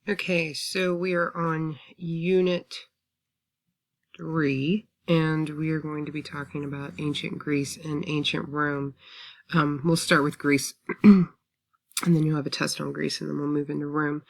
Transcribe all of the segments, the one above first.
Okay, so we are on Unit 3, and we are going to be talking about ancient Greece and ancient Rome. We'll start with Greece, and then you'll have a test on Greece, and then we'll move into Rome.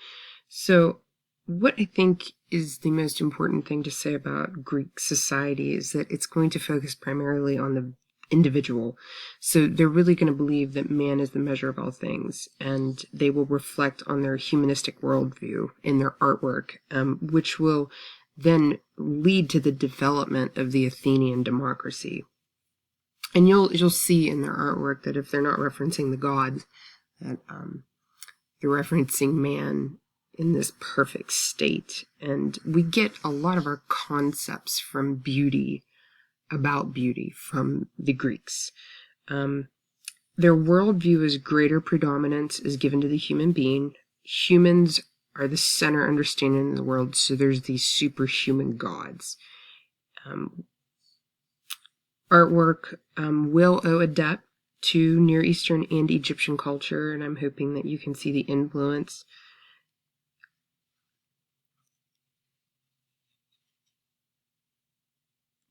So, what I think is the most important thing to say about Greek society is that it's going to focus primarily on the individual. So they're really going to believe that man is the measure of all things, and they will reflect on their humanistic worldview in their artwork, which will then lead to the development of the Athenian democracy. And you'll see in their artwork that if they're not referencing the gods, that they're referencing man in this perfect state. And we get a lot of our concepts from beauty, about beauty, from the Greeks. Their worldview is greater predominance is given to the human being. Humans are the center understanding of the world, so there's these superhuman gods. Artwork will owe a debt to Near Eastern and Egyptian culture, and I'm hoping that you can see the influence.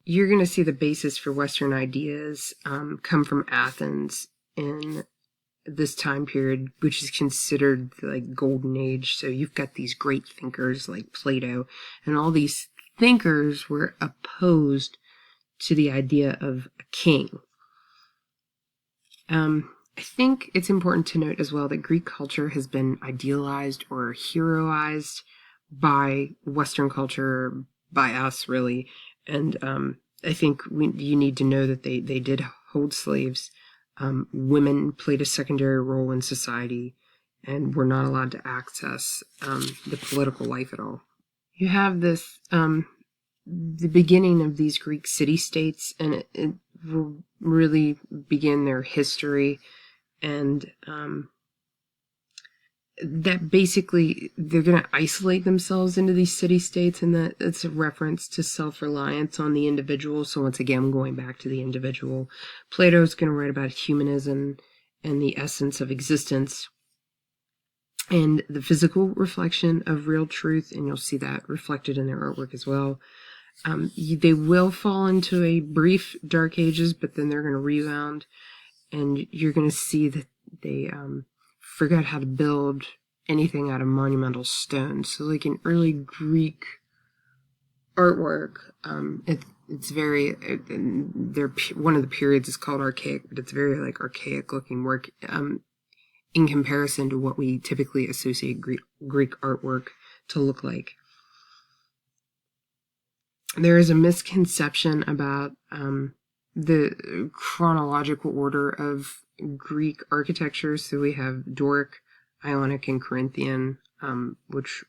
You're going to see the basis for Western ideas come from Athens in this time period, which is considered like golden age. So you've got these great thinkers like Plato, and all these thinkers were opposed to the idea of a king. I think it's important to note as well that Greek culture has been idealized or heroized by Western culture, by us really, and I think you need to know that they did hold slaves. Women played a secondary role in society and were not allowed to access the political life at all. You have this, the beginning of these Greek city-states, and it will really begin their history, and that basically they're going to isolate themselves into these city-states, and that it's a reference to self-reliance on the individual. So once again, going back to the individual, Plato's going to write about humanism and the essence of existence and the physical reflection of real truth, and you'll see that reflected in their artwork as well. They will fall into a brief dark ages, but then they're going to rebound, and you're going to see that they forgot how to build anything out of monumental stone. So like in early Greek artwork, it's very, one of the periods is called archaic, but it's very like archaic looking work in comparison to what we typically associate Greek artwork to look like. There is a misconception about the chronological order of Greek architecture. So we have Doric, Ionic, and Corinthian, which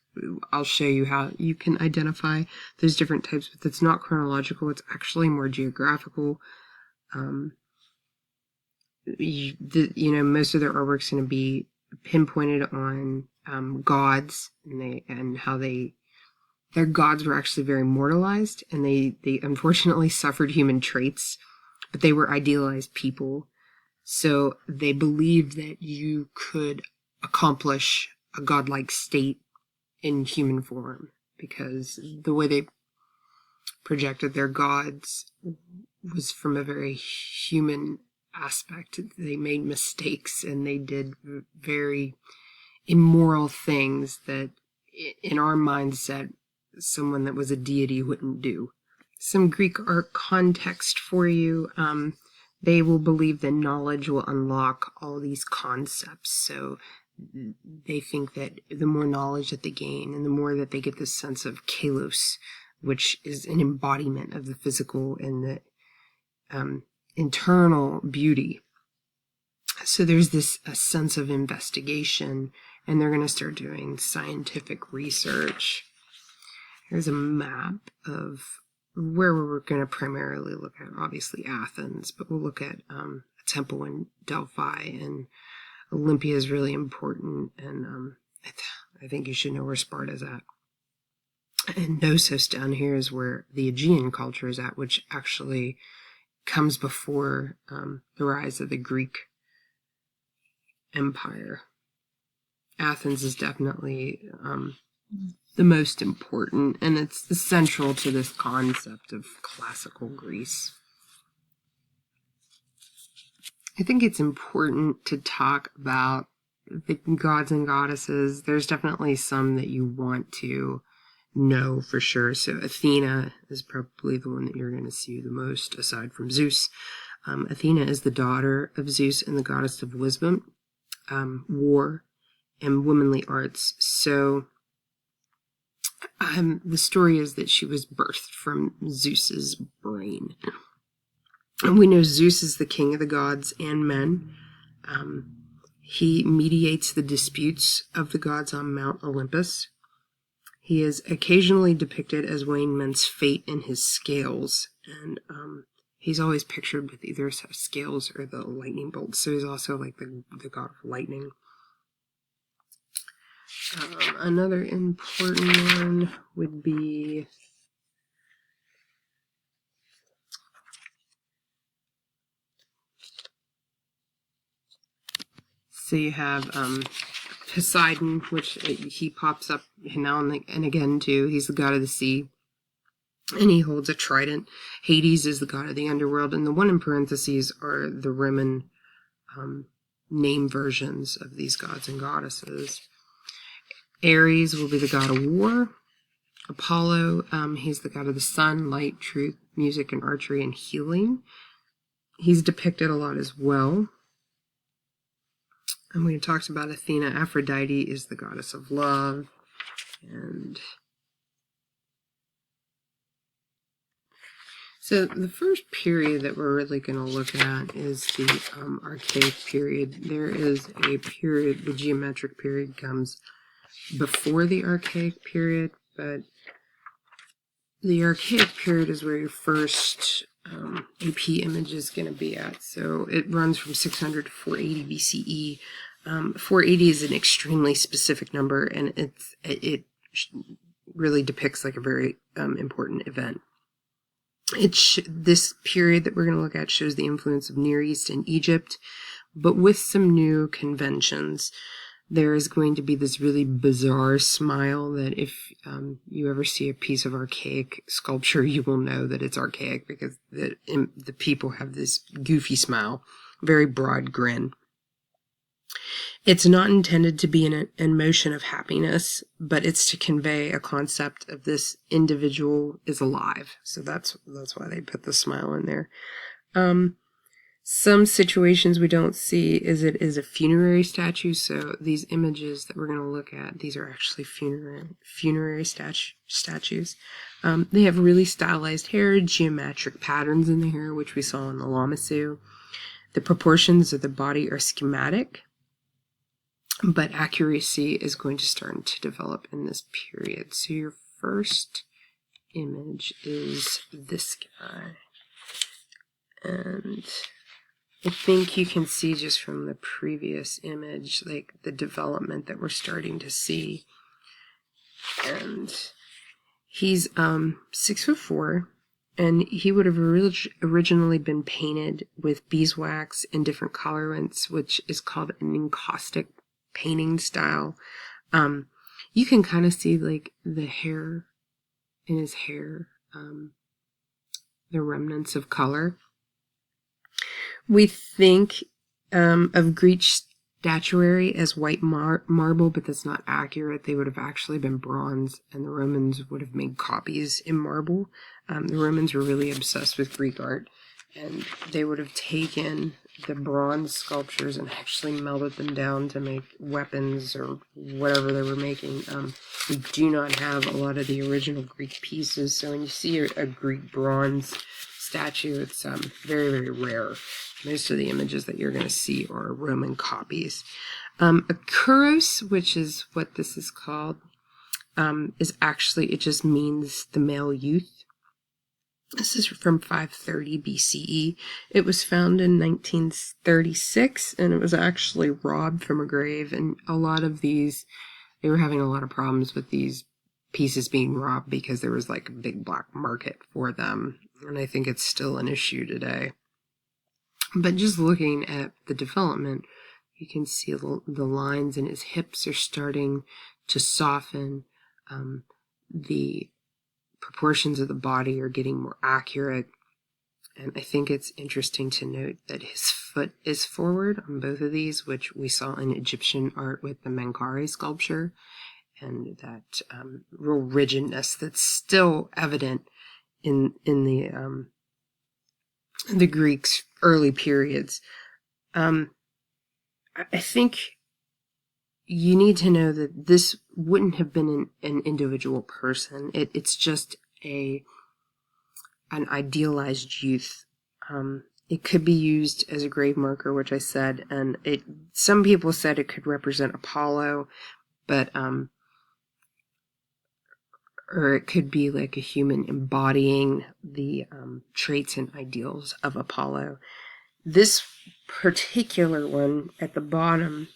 I'll show you how you can identify those different types, but it's not chronological. It's actually more geographical. Most of their artwork's going to be pinpointed on gods and how their gods were actually very mortalized, and they unfortunately suffered human traits, but they were idealized people. So they believed that you could accomplish a godlike state in human form, because the way they projected their gods was from a very human aspect. They made mistakes and they did very immoral things that in our mindset someone that was a deity wouldn't do. Some Greek art context for you. They will believe that knowledge will unlock all these concepts. So they think that the more knowledge that they gain and the more that they get this sense of kalos, which is an embodiment of the physical and the internal beauty. So there's this a sense of investigation, and they're going to start doing scientific research. Here's a map of where we're going to primarily look at, obviously Athens, but we'll look at a temple in Delphi, and Olympia is really important, and I think you should know where Sparta's at. And Knossos down here is where the Aegean culture is at, which actually comes before the rise of the Greek Empire. Athens is definitely the most important, and it's essential to this concept of classical Greece. I think it's important to talk about the gods and goddesses. There's definitely some that you want to know for sure. So Athena is probably the one that you're going to see the most, aside from Zeus. Athena is the daughter of Zeus and the goddess of wisdom, war, and womanly arts. So the story is that she was birthed from Zeus's brain. And we know Zeus is the king of the gods and men. He mediates the disputes of the gods on Mount Olympus. He is occasionally depicted as weighing men's fate in his scales, and he's always pictured with either a set of scales or the lightning bolts. So he's also like the god of lightning. Another important one would be so you have Poseidon, which he pops up now and again too. He's the god of the sea, and he holds a trident. Hades is the god of the underworld, and the one in parentheses are the Roman name versions of these gods and goddesses. Ares will be the god of war. Apollo, he's the god of the sun, light, truth, music, and archery, and healing. He's depicted a lot as well. And we talked about Athena. Aphrodite is the goddess of love. And so the first period that we're really going to look at is the Archaic period. There is a period, the geometric period comes before the Archaic period, but the Archaic period is where your first AP image is going to be at. So it runs from 600 to 480 BCE. 480 is an extremely specific number, and it really depicts like a very important event. This period that we're going to look at shows the influence of Near East and Egypt, but with some new conventions. There is going to be this really bizarre smile that if you ever see a piece of archaic sculpture, you will know that it's archaic, because the people have this goofy smile, very broad grin. It's not intended to be an emotion of happiness, but it's to convey a concept of this individual is alive. So that's why they put the smile in there. Some situations we don't see is it is a funerary statue. So these images that we're going to look at, these are actually funerary statues. They have really stylized hair, geometric patterns in the hair, which we saw in the Lamassu. The proportions of the body are schematic, but accuracy is going to start to develop in this period. So your first image is this guy. And I think you can see just from the previous image, like the development that we're starting to see. And he's 6'4", and he would have originally been painted with beeswax and different colorants, which is called an encaustic painting style. You can kind of see like the hair in his hair, the remnants of color. We think of Greek statuary as white marble, but that's not accurate. They would have actually been bronze, and the Romans would have made copies in marble. The Romans were really obsessed with Greek art, and they would have taken the bronze sculptures and actually melted them down to make weapons or whatever they were making. We do not have a lot of the original Greek pieces, so when you see a Greek bronze statue, it's very, very rare. Most of the images that you're going to see are Roman copies. A kuros, which is what this is called, is actually, it just means the male youth. This is from 530 BCE. It was found in 1936, and it was actually robbed from a grave. And a lot of these, they were having a lot of problems with these pieces being robbed because there was like a big black market for them. And I think it's still an issue today. But just looking at the development, you can see the lines in his hips are starting to soften. The proportions of the body are getting more accurate. And I think it's interesting to note that his foot is forward on both of these, which we saw in Egyptian art with the Menkaure sculpture, and that real rigidness that's still evident in the Greeks' early periods. I think you need to know that this wouldn't have been an individual person. It's just an idealized youth. It could be used as a grave marker, which I said, and some people said it could represent Apollo, but or it could be like a human embodying the traits and ideals of Apollo. This particular one at the bottom,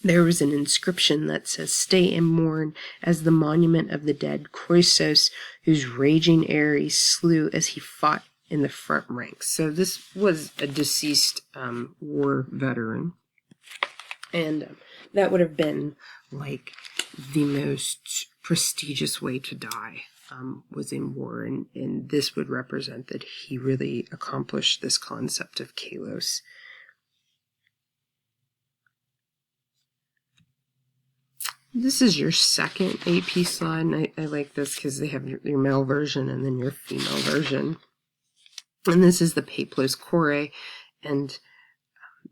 there was an inscription that says, "Stay and mourn as the monument of the dead Croesus, whose raging Ares slew as he fought in the front ranks." So this was a deceased war veteran. And that would have been like the most prestigious way to die, was in war. And this would represent that he really accomplished this concept of kalos. This is your second AP slide, and I like this because they have your male version and then your female version. And this is the peplos chore, and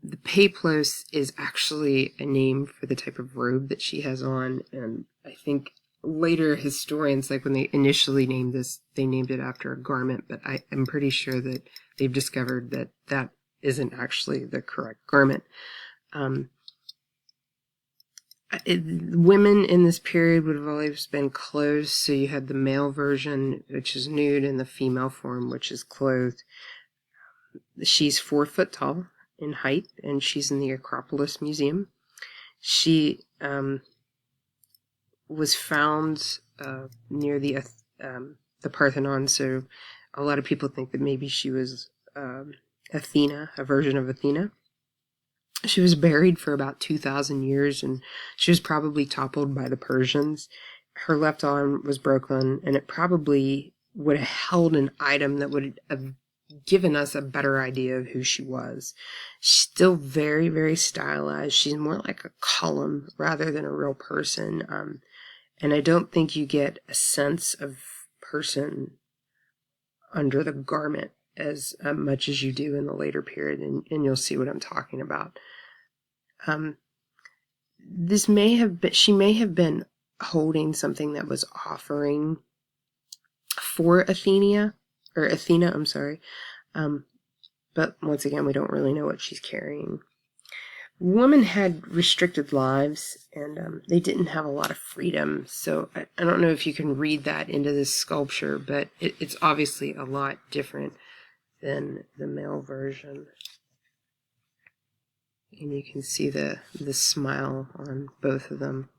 the peplos is actually a name for the type of robe that she has on, and I think later historians, like when they initially named this, they named it after a garment, but I'm pretty sure that they've discovered that that isn't actually the correct garment. Women in this period would have always been clothed, so you had the male version, which is nude, and the female form, which is clothed. She's 4 foot tall in height, and she's in the Acropolis Museum. She was found near the Parthenon, so a lot of people think that maybe she was Athena, a version of Athena. She was buried for about 2,000 years, and she was probably toppled by the Persians. Her left arm was broken, and it probably would have held an item that would have given us a better idea of who she was. She's still very, very stylized. She's more like a column rather than a real person. And I don't think you get a sense of person under the garment as much as you do in the later period, and you'll see what I'm talking about. This may have been, she may have been holding something that was offering for Athena, I'm sorry. But once again, we don't really know what she's carrying. Women had restricted lives, and they didn't have a lot of freedom. So I don't know if you can read that into this sculpture, but it's obviously a lot different than the male version. And you can see the smile on both of them.